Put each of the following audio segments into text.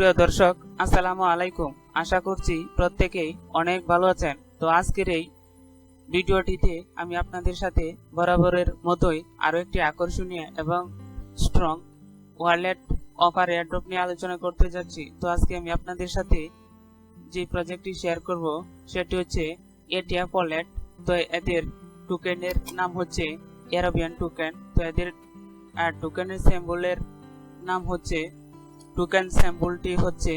সুপ্রিয় দর্শক, আসসালামু আলাইকুম। আশা করছি প্রত্যেকেই অনেক ভালো আছেন। তো আজকের এই ভিডিওটিতে আমি আপনাদের সাথে বরাবরের মতোই আরো একটি আকর্ষণীয় এবং স্ট্রং ওয়ালেট অফার এয়ারড্রপ নিয়ে আলোচনা করতে যাচ্ছি। তো আজকে আমি আপনাদের সাথে যে প্রজেক্টটি শেয়ার করব সেটি হচ্ছে ATF ওয়ালেট। তো এদের টোকেনের নাম হচ্ছে অ্যারাবিয়ান টোকেন। তো এদের টোকেনের সিম্বলের নাম হচ্ছে টোকেন স্যাম্পলটি হচ্ছে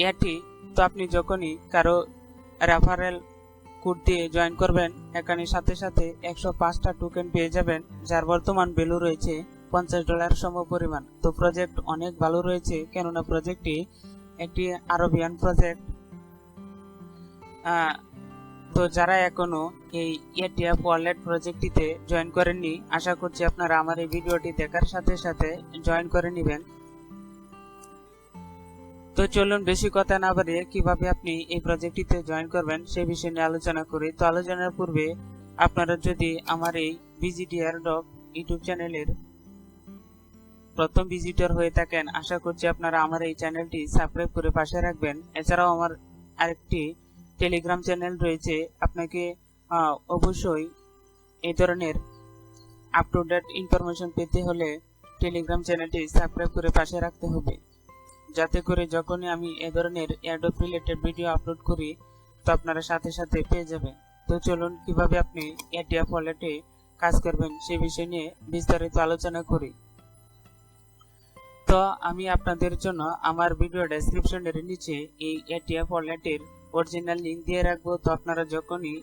এটি। তো আপনি যখনই কারো রেফারেল কোড দিয়ে জয়েন করবেন, এখানে সাথে সাথে 105টা টোকেন পেয়ে যাবেন, যার বর্তমান ভ্যালু রয়েছে $50 সমপরিমাণ। তো প্রজেক্ট অনেক ভালো রয়েছে, কেননা প্রজেক্টটি একটি আরবিয়ান প্রজেক্ট। তো যারা এখনো এই ATF ওয়ালেট প্রজেক্টটিতে জয়েন করেননি, আশা করছি আপনারা আমার এই ভিডিওটি দেখার সাথে সাথে জয়েন করে নেবেন। তো চলুন বেশি কথা না বাড়িয়ে কিভাবে আপনি এই প্রজেক্টটিতে জয়েন করবেন সে বিষয়ে নিয়ে আলোচনা করি। তো আলোচনার পূর্বে আপনারা যদি আমার এই ভিজিটি এয়ারড্রপ ইউটিউব চ্যানেলের প্রথম ভিজিটর হয়ে থাকেন, আশা করছি আপনারা আমার এই চ্যানেলটি সাবস্ক্রাইব করে পাশে রাখবেন। এছাড়াও আমার আরেকটি টেলিগ্রাম চ্যানেল রয়েছে, আপনাকে অবশ্যই এই ধরনের আপ টু ডেট ইনফরমেশন পেতে হলে টেলিগ্রাম চ্যানেলটি সাবস্ক্রাইব করে পাশে রাখতে হবে, যাতে করে যখনই আমি এ ধরনের এয়ারড্রপ রিলেটেড ভিডিও আপলোড করি তো আপনারা সাথে সাথে পেয়ে যাবেন। তো চলুন কিভাবে আপনি ATF ওয়ালেটে কাজ করবেন সে বিষয় নিয়ে বিস্তারিত আলোচনা করি। তো আমি আপনাদের জন্য আমার ভিডিও ডেসক্রিপশনের নিচে এই ATF ওয়ালেটের অরিজিনাল লিঙ্ক দিয়ে রাখবো। তো আপনারা যখনই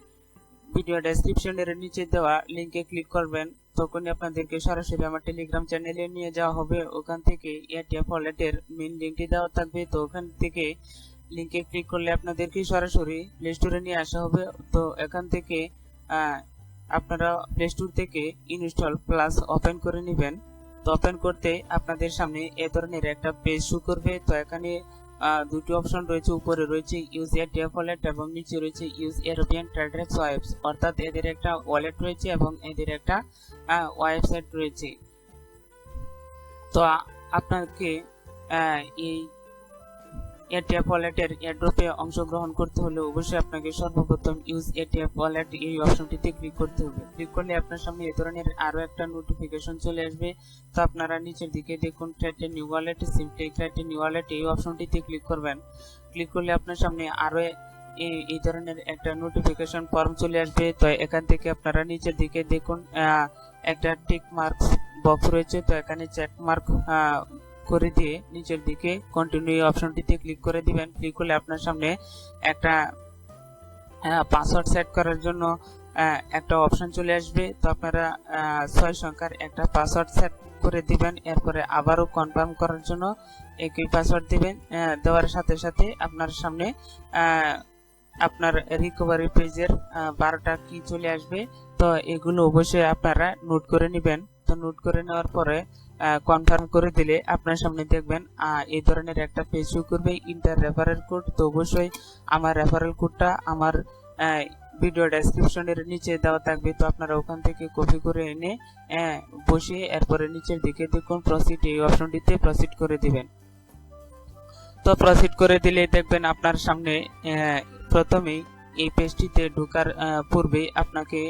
ভিডিও ডেসক্রিপশনের নিচে দেওয়া লিঙ্কে ক্লিক করবেন, তখনই আপনাদেরকে সরাসরি আমার টেলিগ্রাম চ্যানেলে নিয়ে যাওয়া হবে। ওখান থেকে ATF ওয়ালেটের মেইন লিঙ্কটি দেওয়া থাকবে। তো ওখান থেকে লিঙ্কে ক্লিক করলে আপনাদেরকে সরাসরি প্লে স্টোরে নিয়ে আসা হবে। তো এখান থেকে আপনারা প্লে স্টোর থেকে ইনস্টল প্লাস ওপেন করে নেবেন। তো ওপেন করতে আপনাদের সামনে এ ধরনের একটা পেজ শো করবে। তো এখানে দুটি অপশন রয়েছে, উপরে রয়েছে ইউজ ATF ওয়ালেট এবং নিচে রয়েছে ইউজ Arabian TradeX ওয়েবস, অর্থাৎ এদের একটা ওয়ালেট রয়েছে এবং এদের একটা ওয়েবসাইট রয়েছে। তো আপনাকে এই ATF ওয়ালেটের এয়ারড্রপে অংশগ্রহণ করতে হলে অবশ্যই আপনাকে সর্বপ্রথম ইউজ ATF ওয়ালেট এই অপশনটিতে ক্লিক করতে হবে। ক্লিক করলে আপনার সামনে এই ধরনের আরো একটা নোটিফিকেশন চলে আসবে। তো আপনারা নিচের দিকে দেখুন create a new wallet, simply create a new wallet এই অপশনটিতে ক্লিক করবেন। ক্লিক করলে আপনার সামনে আরো এই ধরনের একটা নোটিফিকেশন ফর্ম চলে আসবে। তো এখান থেকে আপনারা নিচের দিকে দেখুন একটা টিক মার্ক বক্স রয়েছে। তো এখানে চেক মার্ক করে দিয়ে নিচের দিকে কন্টিনিউ অপশনটিতে ক্লিক করে দিবেন। ক্লিক করলে আপনার সামনে একটা পাসওয়ার্ড সেট করার জন্য একটা অপশন চলে আসবে। তো আপনারা 6 সংখ্যার একটা পাসওয়ার্ড সেট করে দিবেন। এরপরে আবারও কনফার্ম করার জন্য একই পাসওয়ার্ড দিবেন। দেওয়ার সাথে সাথে আপনার সামনে আপনার রিকভারি পেজের 12টা কি চলে আসবে। তো এগুলো অবশ্যই আপনারা নোট করে নেবেন। তো নোট করে নেওয়ার পরে কনফার্ম করে দিলে আপনার সামনে দেখবেন এই ধরনের একটা পেজ শো করবে, ইন্টার রেফারেল কোড। তো অবশ্যই আমার রেফারেল কোডটা আমার ভিডিও ডেসক্রিপশনের নিচে দেওয়া থাকবে। তো আপনারা ওখান থেকে কপি করে এনে বসিয়ে এরপরে নিচের দিকে দেখুন প্রসিড এই অপশনটিতে প্রসিড করে দিবেন। তো প্রসিড করে দিলে দেখবেন আপনার সামনে প্রথমেই এই পেজটিতে ঢোকার পূর্বে আপনাকে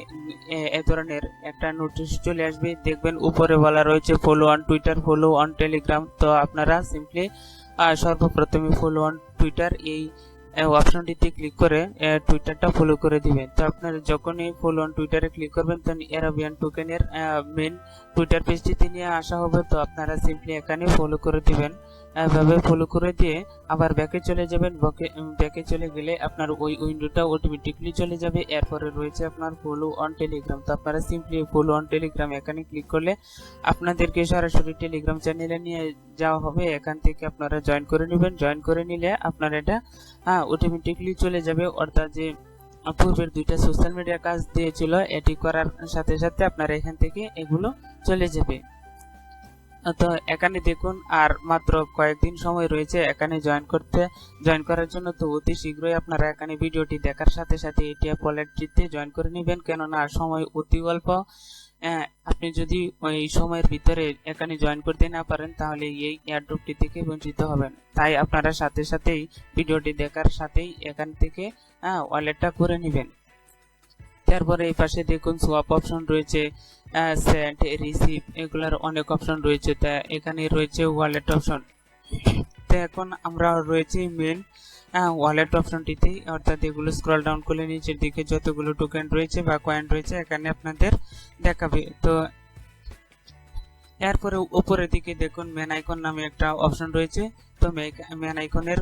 এ ধরনের একটা নোটিশ চলে আসবে। দেখবেন উপরে বলা রয়েছে follow on Twitter, follow on Telegram. তো আপনারা সিম্পলি সর্বপ্রথমে ফলো অন টুইটার এই অপশনটিতে ক্লিক করে টুইটারটা ফলো করে দিবেন। তো আপনারা যখনই ফলো অন টুইটারে ক্লিক করবেন তখন অ্যারাবিয়ান টোকেনের মেন টুইটার পেজটিতে নিয়ে আসা হবে। তো আপনারা সিম্পলি এখানে ফলো করে দিবেন। এভাবে ফলো করে দিয়ে আবার ব্যাকে চলে যাবেন। ব্যাকে চলে গেলে আপনার ওই উইন্ডোটা অটোমেটিকলি চলে যাবে। এরপরে রয়েছে আপনার ফলো অন টেলিগ্রাম। তো আপনারা সিম্পলি ফলো অন টেলিগ্রাম এখানে ক্লিক করলে আপনাদেরকে সরাসরি টেলিগ্রাম চ্যানেলে নিয়ে যাওয়া হবে। এখান থেকে আপনারা জয়েন করে নেবেন। জয়েন করে নিলে আপনার এটা অটোমেটিকলি চলে যাবে, অর্থাৎ যে পূর্বের দুইটা সোশ্যাল মিডিয়া কাজ দিয়েছিল এটি করার সাথে সাথে আপনারা এখান থেকে এগুলো চলে যাবে। তো এখানে দেখুন আর মাত্র কয়েকদিন সময় রয়েছে এখানে জয়েন করার জন্য। তো অতি শীঘ্রই আপনারা এখানে ভিডিওটি দেখার সাথে সাথে ATF ওয়ালেটটিতে জয়েন করে নেবেন, কেননা সময় অতি অল্প। আপনি যদি ওই সময়ের ভিতরে এখানে জয়েন করতে না পারেন তাহলে এই এয়ারড্রপটি থেকে বঞ্চিত হবেন। তাই আপনারা সাথে সাথেই ভিডিওটি দেখার সাথেই এখান থেকে ওয়ালেটটা করে নেবেন। তারপরে এই পাশে দেখুন সোয়াপ অপশন রয়েছে, সেন্ড, রিসিভ, এগুলার অনেক অপশন রয়েছে। তা এখানে রয়েছে ওয়ালেট অপশন। তো এখন আমরা রয়েছে মেন ওয়ালেট অপশনটিতে, অর্থাৎ এগুলো স্ক্রল ডাউন করলে নিচের দিকে যতগুলো টোকেন রয়েছে বা কয়েন রয়েছে এখানে আপনাদের দেখাবে। তো এরপরে উপরের দিকে দেখুন মেন আইকন নামে একটা অপশন রয়েছে। তো মেন আইকনের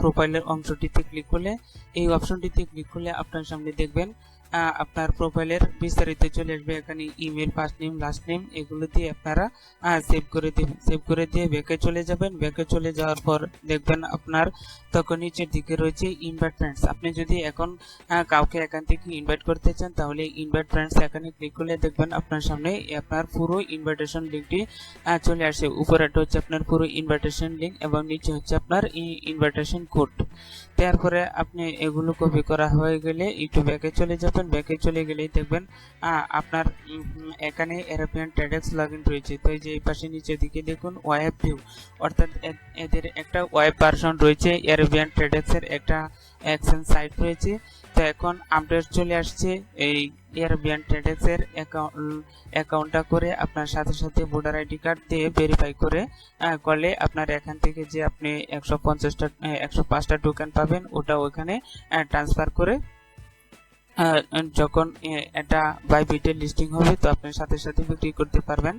প্রোফাইলের অংশটিতে ক্লিক করলে, এই অপশনটিতে ক্লিক করলে আপনার সামনে দেখবেন আপনার প্রোফাইলের বিস্তারিত চলে আসবে। এখানে email, first name, last name এগুলো দিয়ে আপনারা সেভ করে দিবেন। সেভ করে দিয়ে ব্যাকে চলে যাবেন। ব্যাকে চলে যাওয়ার পর দেখবেন আপনার তখন নিচের দিকে রয়েছে ইনভাইট ফ্রেন্ডস। আপনি যদি এখন কাউকে এখান থেকে ইনভাইট করতে চান তাহলে ইনভাইট ফ্রেন্ডস এখানে ক্লিক করলে দেখবেন আপনার সামনে আপনার পুরো ইনভাইটেশন লিঙ্কটি চলে আসে। উপরেটা হচ্ছে আপনার পুরো ইনভাইটেশন লিঙ্ক এবং নিচে হচ্ছে আপনার ইনভাইটেশন কোড। তারপরে আপনি এগুলো কপি করা হয়ে গেলে একটু ব্যাকে চলে যাবেন। ব্যাকে চলে গেলেই দেখবেন আপনার এখানে অ্যারাবিয়ান ট্রেডেক্স লগইন রয়েছে। তো এই যে এই পাশে নিচের দিকে দেখুন ওয়েব ভিউ, অর্থাৎ এদের একটা ওয়েব ভার্সন রয়েছে। অ্যারাবিয়ান ট্রেডেক্স এর একটা এক্সচেঞ্জ সাইট রয়েছে। তো এখন আপডেট চলে আসছে এই অ্যারাবিয়ান ট্রেডেক্স এর অ্যাকাউন্টটা করে আপনার সাথে সাথে ভোটার আইডি কার্ড দিয়ে ভেরিফাই করে করলে আপনার এখান থেকে যে আপনি 105টা টোকেন পাবেন ওটা ওখানে ট্রান্সফার করে যখন এটা বাইবিটে লিস্টিং হবে তো আপনি সাথে সাথে বিক্রি করতে পারবেন।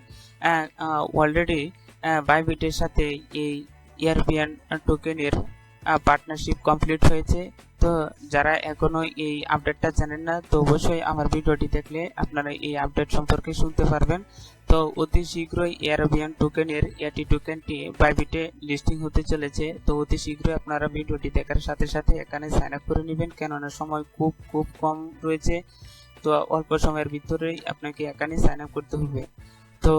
অলরেডি বাইবিটের সাথে এই এয়ারবিয়ান টোকেনের পার্টনারশিপ কমপ্লিট হয়েছে। তো যারা এখনো এই আপডেটটা জানেন না তো অবশ্যই আমার ভিডিওটি দেখলে আপনারা এই আপডেট সম্পর্কে শুনতে পারবেন। তো অতি শীঘ্রই এয়ারবিয়ান টোকেনের এটি টোকেনটি বাইবিটে লিস্টিং হতে চলেছে। তো অতি শীঘ্রই আপনারা ভিডিওটি দেখার সাথে সাথে এখানে সাইন আপ করে নেবেন, কেননা সময় খুব কম রয়েছে। তো অল্প সময়ের ভিতরেই আপনাকে এখানে সাইন আপ করতে হবে। তো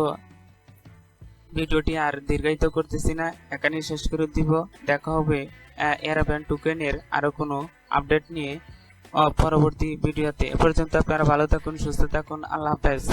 ভিডিওটি আর দীর্ঘায়িত করতেছি না, এখানে শেষ করে দিব। দেখা হবে এয়ারবিয়ান টোকেনের আরো কোনো আপডেট নিয়ে পরবর্তী ভিডিওতে। এ পর্যন্ত আপনারা ভালো থাকুন, সুস্থ থাকুন, আল্লাহ হাফেজ।